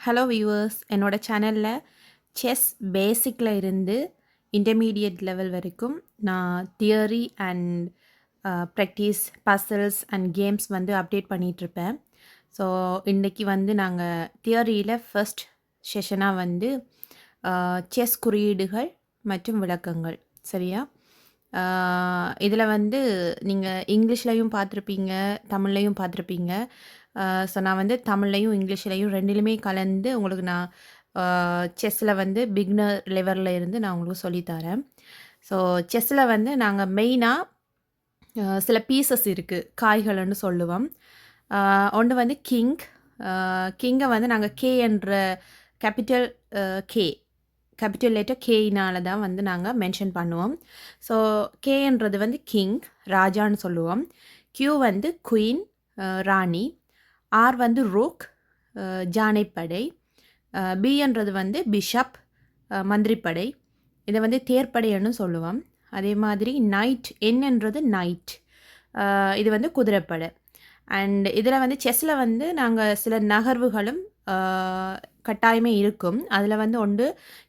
Hello viewers, என்னோட சேனலில் chess பேசிக்கில் இருந்து இன்டர்மீடியட் லெவல் வரைக்கும் நான் theory and practice puzzles and games வந்து அப்டேட் பண்ணிகிட்ருப்பேன். ஸோ இன்றைக்கி வந்து நாங்கள் தியரியில் ஃபர்ஸ்ட் செஷனாக வந்து செஸ் குறியீடுகள் மற்றும் விளக்கங்கள், சரியா? இதில் வந்து நீங்கள் இங்கிலீஷ்லையும் பார்த்துருப்பீங்க, தமிழ்லையும் பார்த்துருப்பீங்க. ஸோ நான் வந்து தமிழ்லையும் இங்கிலீஷ்லையும் ரெண்டுலேயுமே கலந்து உங்களுக்கு நான் செஸ்ஸில் வந்து பிகினர் லெவலில் இருந்து நான் உங்களுக்கு சொல்லித்தரேன். ஸோ செஸ்ஸில் வந்து நாங்கள் மெயினாக சில பீசஸ் இருக்குது, காய்கள்னு சொல்லுவோம். ஒன்று வந்து கிங்கை வந்து நாங்கள் கே என்ற கேபிட்டல் கேபிட்டல் லெட்டர் கேயினால தான் வந்து நாங்கள் மென்ஷன் பண்ணுவோம். ஸோ கேன்றது வந்து கிங், ராஜான்னு சொல்லுவோம். கியூ வந்து குயின், ராணி. ஆர் வந்து ரூக், ஜானைப்படை. பின்றது வந்து பிஷப், மந்திரிப்படை. இதை வந்து தேர்ப்படைன்னு சொல்லுவோம். அதே மாதிரி நைட், என்னன்றது நைட், இது வந்து குதிரைப்படை. அண்ட் இதில் வந்து செஸ்ஸில் வந்து நாங்கள் சில நகர்வுகளும் கட்டாயமே இருக்கும். அதில் வந்து ஒன்று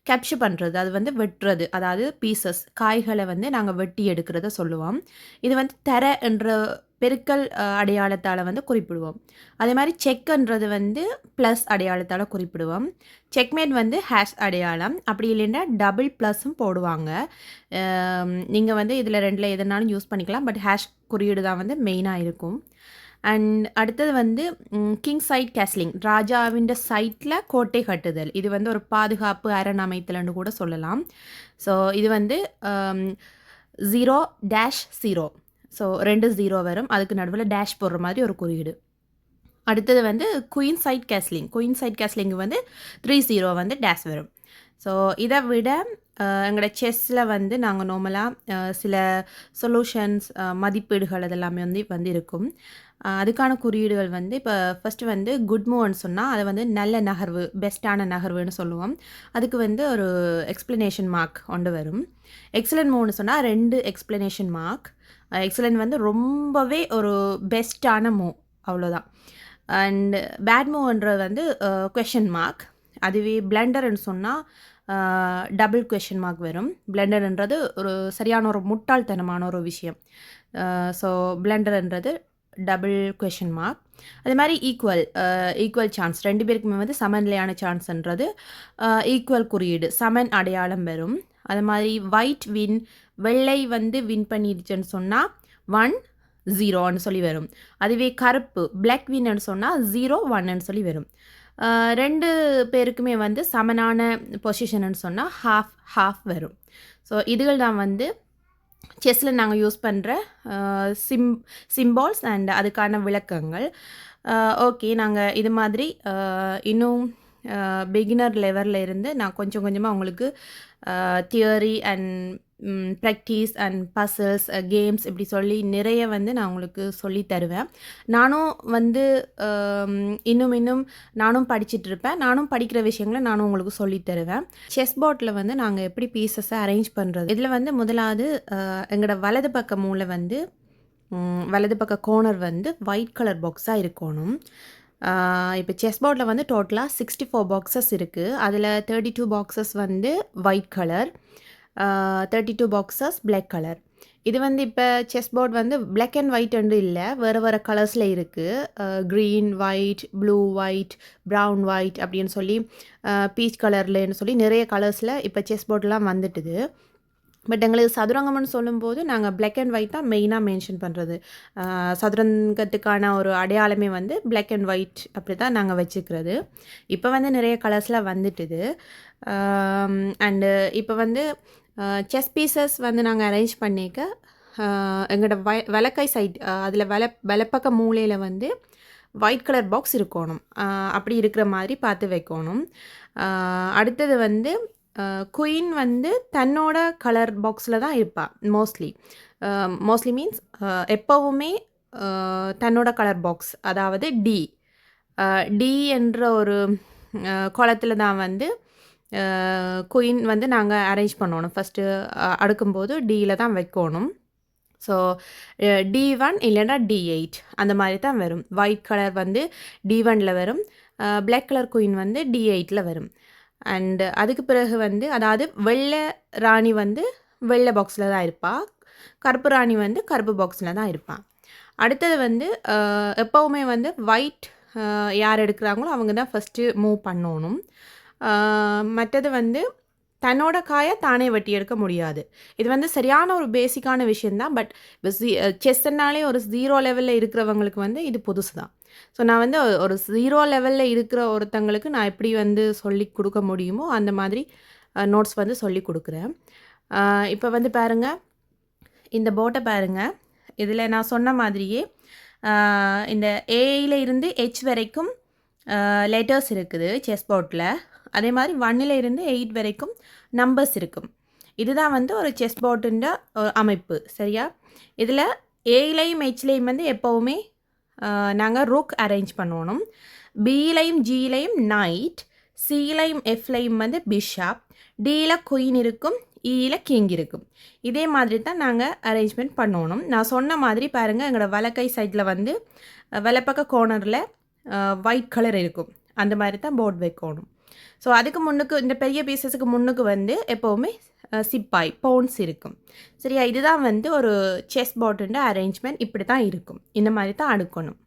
கேப்சர் பண்ணுறது, அது வந்து வெட்டுறது, அதாவது பீசஸ் காய்களை வந்து நாங்கள் வெட்டி எடுக்கிறத சொல்லுவோம். இது வந்து தர என்ற பெருக்கல் அடையாளத்தால் வந்து குறிப்பிடுவோம். அதே மாதிரி செக்ன்றது வந்து ப்ளஸ் அடையாளத்தால் குறிப்பிடுவோம். செக்மேட் வந்து ஹேஷ் அடையாளம், அப்படி இல்லைன்னா டபுள் ப்ளஸ்ஸும் போடுவாங்க. நீங்கள் வந்து இதில் ரெண்டில் எதுனாலும் யூஸ் பண்ணிக்கலாம், பட் ஹேஷ் குறியீடு தான் வந்து மெயினாக இருக்கும். அண்ட் அடுத்தது வந்து கிங் சைட் கேஸ்லிங், ராஜாவின் சைட்டில் கோட்டை கட்டுதல். இது வந்து ஒரு பாதுகாப்பு அரண் அமைத்தல்னு கூட சொல்லலாம். ஸோ இது வந்து 0-0. ஸோ 2 0 வரும், அதுக்கு நடுவில் டேஷ் போடுற மாதிரி ஒரு குறியீடு. அடுத்தது வந்து குயின் சைட் கேஸ்லிங் வந்து 3-0 வந்து டேஷ் வரும். ஸோ இதை விட எங்களோட செஸ்ஸில் வந்து நாங்கள் நார்மலாக சில சொல்யூஷன்ஸ், மதிப்பீடுகள் அதெல்லாமே வந்து இருக்கும். அதுக்கான குறியீடுகள் வந்து இப்போ ஃபஸ்ட்டு வந்து குட் மூவ்னு சொன்னால் அதை வந்து நல்ல நகர்வு, பெஸ்ட்டான நகர்வுன்னு சொல்லுவோம். அதுக்கு வந்து ஒரு எக்ஸ்ப்ளனேஷன் மார்க் ஒன்று வரும். எக்ஸலன்ட் மூவ்னு சொன்னால் 2 எக்ஸ்ப்ளனேஷன் மார்க். எக்ஸலன்ட் வந்து ரொம்பவே ஒரு பெஸ்ட்டான மூவ், அவ்வளோதான். அண்ட் பேட் மூவ்ன்றது வந்து கொஷன் மார்க். அதுவே பிளண்டர்ன்னு சொன்னால் டபுள் கொஷன் மார்க் வரும். பிளண்டர்ன்றது ஒரு சரியான ஒரு முட்டாள்தனமான ஒரு விஷயம். ஸோ பிளண்டர்ன்றது டபுள் கொஷன் மார்க். அது மாதிரி ஈக்குவல் சான்ஸ், 2 பேருக்குமே வந்து சமநிலையான சான்ஸ்ன்றது ஈக்குவல் குறியீடு, சமன் அடையாளம் வரும். அது மாதிரி ஒயிட் வின், வெள்ளை வந்து வின் பண்ணிடுச்சுன்னு சொன்னால் 1-0ன்னு சொல்லி வரும். அதுவே கருப்பு பிளாக் வின்னு சொன்னால் 0-1ன்னு சொல்லி வரும். 2 பேருக்குமே வந்து சமனான பொசிஷன்னு சொன்னால் ஹாஃப் வரும். ஸோ இதுகள் தான் வந்து செஸ்ஸில் நாங்கள் யூஸ் பண்ணுற சிம்பால்ஸ் அண்ட் அதுக்கான விளக்கங்கள். ஓகே, நாங்கள் இது மாதிரி இன்னும் பிகினர் லெவலில் இருந்து நான் கொஞ்சம் கொஞ்சமாக உங்களுக்கு theory and practice and puzzles, games இப்படி சொல்லி நிறைய வந்து நான் உங்களுக்கு சொல்லி தருவேன். நானும் வந்து இன்னும் நானும் படிச்சுட்ருப்பேன். நானும் படிக்கிற விஷயங்களை நானும் உங்களுக்கு சொல்லி தருவேன். செஸ் போர்டில் வந்து நாங்கள் எப்படி பீசஸை அரேஞ்ச் பண்ணுறது, இதில் வந்து முதலாவது எங்களோட வலது பக்க மூலை வந்து வலது பக்க கோர்னர் வந்து ஒயிட் கலர் பாக்ஸாக இருக்கணும். இப்போ செஸ் போர்டில் வந்து டோட்டலாக 64 பாக்ஸஸ் இருக்குது. அதில் 32 பாக்ஸஸ் வந்து white colour, 32 boxes black colour. இது வந்து இப்போ செஸ் போர்ட் வந்து பிளாக் அண்ட் ஒயிட் வந்து இல்லை, வேறு கலர்ஸில் இருக்குது. Green white, blue white, brown white அப்படின்னு சொல்லி, பீச் கலர்லன்னு சொல்லி நிறைய கலர்ஸில் இப்போ செஸ் போர்டெலாம் வந்துட்டுது. பட் எங்களுக்கு சதுரங்கம்னு சொல்லும்போது நாங்கள் பிளாக் அண்ட் ஒயிட் தான் மெயினாக மென்ஷன் பண்ணுறது. சதுரங்கத்துக்கான ஒரு அடையாளமே வந்து பிளாக் அண்ட் ஒயிட் அப்படி தான் நாங்கள் வச்சுக்கிறது. இப்போ வந்து நிறைய கலர்ஸில் வந்துட்டுது. அண்டு இப்போ வந்து செஸ் பீசஸ் வந்து நாங்கள் அரேஞ்ச் பண்ணிக்க எங்களோட வலக்கை சைட், அதில் வலப்பக்க மூலையில் வந்து ஒயிட் கலர் பாக்ஸ் இருக்கணும். அப்படி இருக்கிற மாதிரி பார்த்து வைக்கணும். அடுத்தது வந்து குயின் வந்து தன்னோட கலர் பாக்ஸில் தான் இருப்பாள் மோஸ்ட்லி மீன்ஸ் எப்போவுமே தன்னோட கலர் பாக்ஸ், அதாவது டி என்ற ஒரு கோலத்தில் தான் வந்து குயின் வந்து நாங்கள் அரேஞ்ச் பண்ணணும். ஃபஸ்ட்டு அடுக்கும்போது டியில் தான் வைக்கணும். ஸோ D1 இல்லைன்னா D8 அந்த மாதிரி தான் வரும். ஒயிட் கலர் வந்து D1ல் வரும், பிளாக் கலர் குயின் வந்து D8ல் வரும். அண்ட் அதுக்கு பிறகு வந்து அதாவது வெள்ளை ராணி வந்து வெள்ளை பாக்ஸில் தான் இருப்பாள், கருப்பு ராணி வந்து கருப்பு பாக்ஸில் தான் இருப்பாள். அடுத்தது வந்து எப்போவுமே வந்து ஒயிட் யார் எடுக்கிறாங்களோ அவங்க தான் ஃபஸ்ட்டு மூவ் பண்ணணும். மற்றது வந்து தன்னோட காயை தானே வெட்டி எடுக்க முடியாது. இது வந்து சரியான ஒரு பேசிக்கான விஷயந்தான். பட் இப்போ செஸ்ஸுனாலே ஒரு 0 லெவலில் இருக்கிறவங்களுக்கு வந்து இது புதுசு தான். ஸோ நான் வந்து ஒரு 0 லெவலில் இருக்கிற ஒருத்தங்களுக்கு நான் எப்படி வந்து சொல்லி கொடுக்க முடியுமோ அந்த மாதிரி நோட்ஸ் வந்து சொல்லி கொடுக்குறேன். இப்போ வந்து பாருங்கள், இந்த போர்ட்டை பாருங்கள். இதில் நான் சொன்ன மாதிரியே இந்த ஏயில் இருந்து H வரைக்கும் லெட்டர்ஸ் இருக்குது செஸ் போர்ட்டில். அதே மாதிரி 1ல் இருந்து 8 வரைக்கும் நம்பர்ஸ் இருக்கும். இதுதான் வந்து ஒரு செஸ் போர்ட்டுன்ற அமைப்பு, சரியா? இதில் ஏலையும் Hலையும் வந்து எப்போவுமே நாங்கள் ரூக் அரேஞ்ச் பண்ணணும். பிலையும் ஜிலையும் நைட், சிலையும் எஃப்லையும் வந்து பிஷப், டியில் குயின் இருக்கும், ஈயில் கிங் இருக்கும். இதே மாதிரி தான் நாங்கள் அரேஞ்ச்மெண்ட் பண்ணணும். நான் சொன்ன மாதிரி பாருங்கள், எங்களோட வலக்கை சைடில் வந்து வலப்பக்க கோர்னரில் ஒயிட் கலர் இருக்கும். அந்த மாதிரி தான் போர்ட் வைக்கணும். ஸோ அதுக்கு முன்னுக்கு இந்த பெரிய பீசஸுக்கு முன்னுக்கு வந்து எப்போவுமே சிப்பாய் பவுன்ஸ் இருக்கும், சரியா? இதுதான் வந்து ஒரு செஸ் போர்டுன்ற அரேஞ்ச்மெண்ட் இப்படி தான் இருக்கும். இந்த மாதிரி தான் அடுக்கணும்.